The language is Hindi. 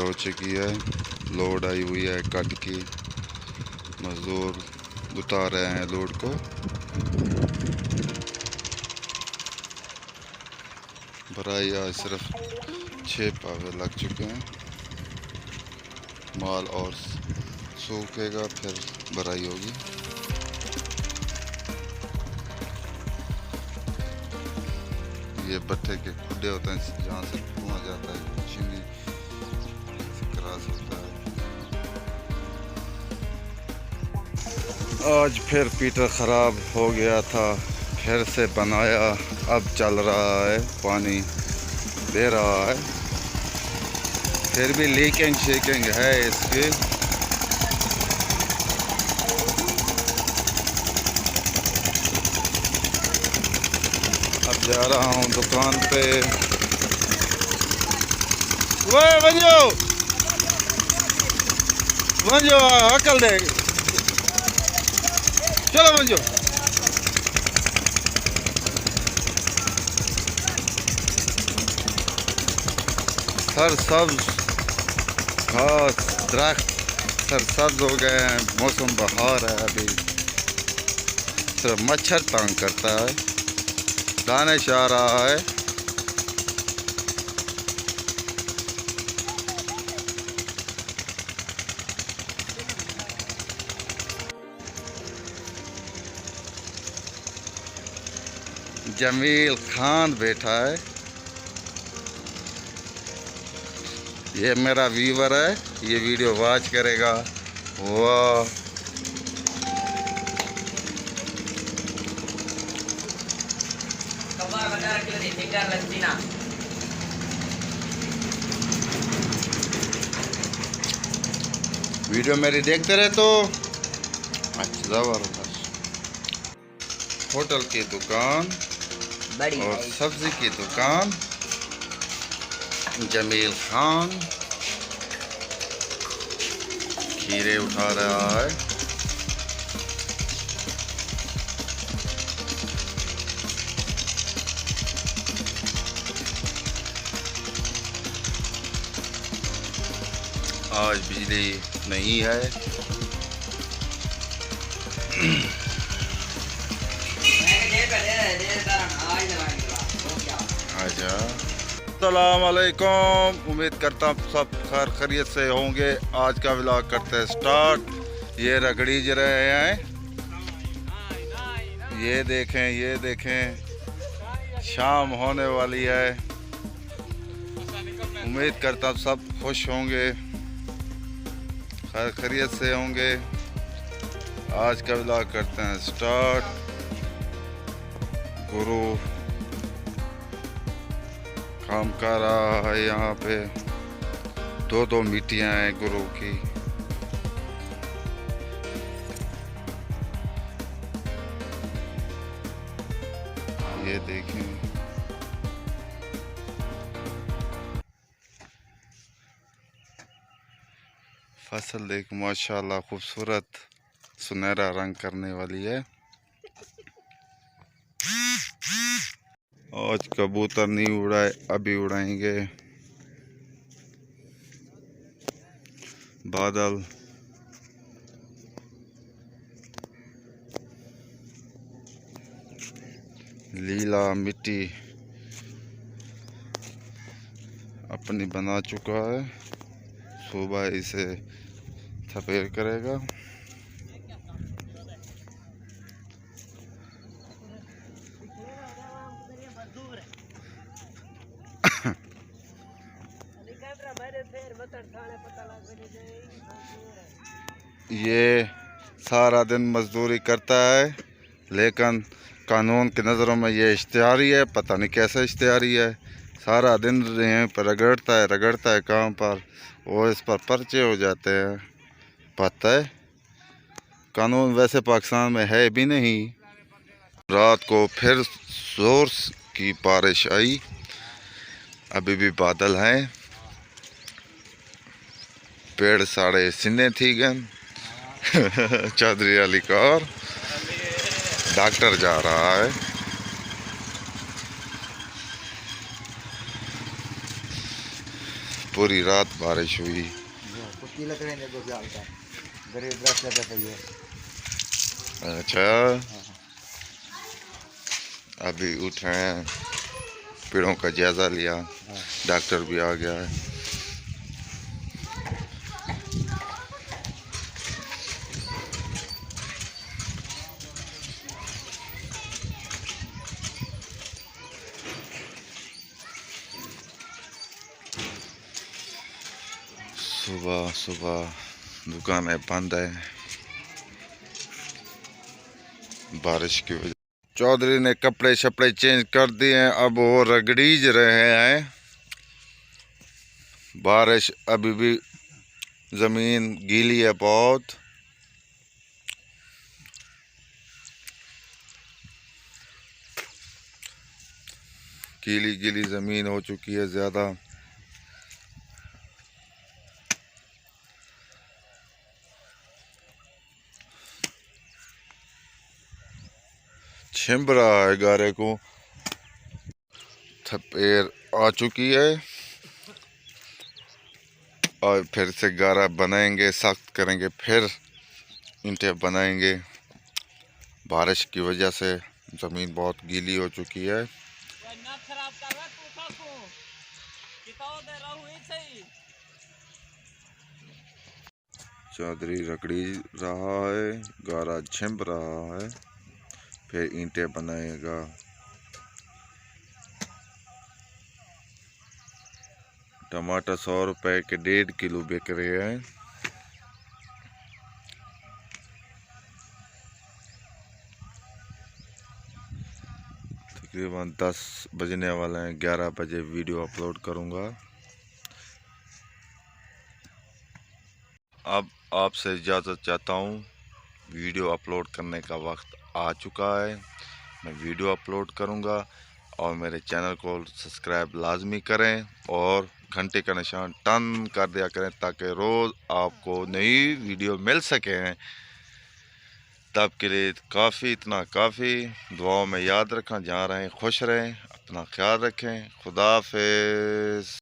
हो चुकी है, लोड आई हुई है कट की। मजदूर उतार रहे हैं लोड को। भराई आज सिर्फ 6 पावे लग चुके हैं। माल और सूखेगा फिर भराई होगी। ये भट्टे के खुड्डे होते हैं जहाँ से धुआं जाता है, चिमनी से क्रॉस होता है। आज फिर पीटर ख़राब हो गया था, फिर से बनाया। अब चल रहा है, पानी दे रहा है, फिर भी लीकिंग शेकिंग है इसकी। अब जा रहा हूँ दुकान पे। वो मंजो अकल दे, चलो मंजो। सर सब्ज घास दरख्त सर सब्ज हो गए हैं। मौसम बहार है, अभी सिर्फ मच्छर तंग करता है। दाने आ रहा है। जमील खान बैठा है, ये मेरा व्यूवर है, ये वीडियो वॉच करेगा। वाह, वीडियो मेरी देखते रहे तो अच्छा। ज़बरदस्त होटल की दुकान और सब्जी की दुकान। जमील खान खीरे उठा रहा है। आज बिजली नहीं है। आजा। अस्सलाम वालेकुम, उम्मीद करता हूँ सब खैर खैरियत से होंगे। आज का व्लॉग करते हैं स्टार्ट। ये रगड़ी ज रहे हैं, ये देखें, ये देखें, शाम होने वाली है। उम्मीद करता हूँ सब खुश होंगे, खैर खैरियत से होंगे। आज का व्लॉग करते हैं स्टार्ट। गुरु काम कर रहा है यहाँ पे। दो मिट्टियाँ हैं गुरु की। ये देखें, फसल देख माशाल्लाह खूबसूरत सुनहरा रंग करने वाली है। आज कबूतर नहीं उड़ाए, अभी उड़ाएंगे। बादल लीला मिट्टी अपनी बना चुका है, सुबह इसे सफेद करेगा। ये सारा दिन मजदूरी करता है, लेकिन कानून की नज़रों में ये इश्तिहारी है। पता नहीं कैसा इश्तिहारी है। सारा दिन यहीं पर रगड़ता है काम पर, और इस पर पर्चे हो जाते हैं। पता है कानून वैसे पाकिस्तान में है भी नहीं। रात को फिर जोर की बारिश आई, अभी भी बादल हैं। पेड़ साढ़े सिने थी गन। चौधरी अली कौर डॉक्टर जा रहा है। पूरी रात बारिश हुई। कुत्ती लकड़े ने दो जाल का गरीब दरख्त लगे पई है। अच्छा, अभी उठे हैं, पेड़ों का जायज़ा लिया, डॉक्टर भी आ गया है। सुबह सुबह दुकानें बंद है बारिश की वजह। चौधरी ने कपड़े शपड़े चेंज कर दिए हैं, अब वो रगड़ीज रहे हैं। बारिश अभी भी ज़मीन गीली है बहुत। गीली गीली ज़मीन हो चुकी है ज़्यादा। छिंब रहा है गारे को, थपेर आ चुकी है और फिर से गारा बनाएंगे, सख्त करेंगे, फिर ईंटें बनाएंगे। बारिश की वजह से ज़मीन बहुत गीली हो चुकी है। चौधरी रगड़ी रहा है, गारा छिंब रहा है, फिर ईंटें बनाएगा। टमाटर 100 रुपए के 1.5 किलो बिक रहे हैं। तकरीबन 10 बजने वाले हैं, 11 बजे वीडियो अपलोड करूंगा। अब आपसे इजाज़त चाहता हूं, वीडियो अपलोड करने का वक्त आ चुका है। मैं वीडियो अपलोड करूंगा और मेरे चैनल को सब्सक्राइब लाजमी करें और घंटे का निशान टन कर दिया करें ताकि रोज़ आपको नई वीडियो मिल सके। तब के लिए काफ़ी, इतना काफ़ी। दुआओं में याद रखें, जहाँ रहें खुश रहें, अपना ख्याल रखें। खुदा हाफिज़।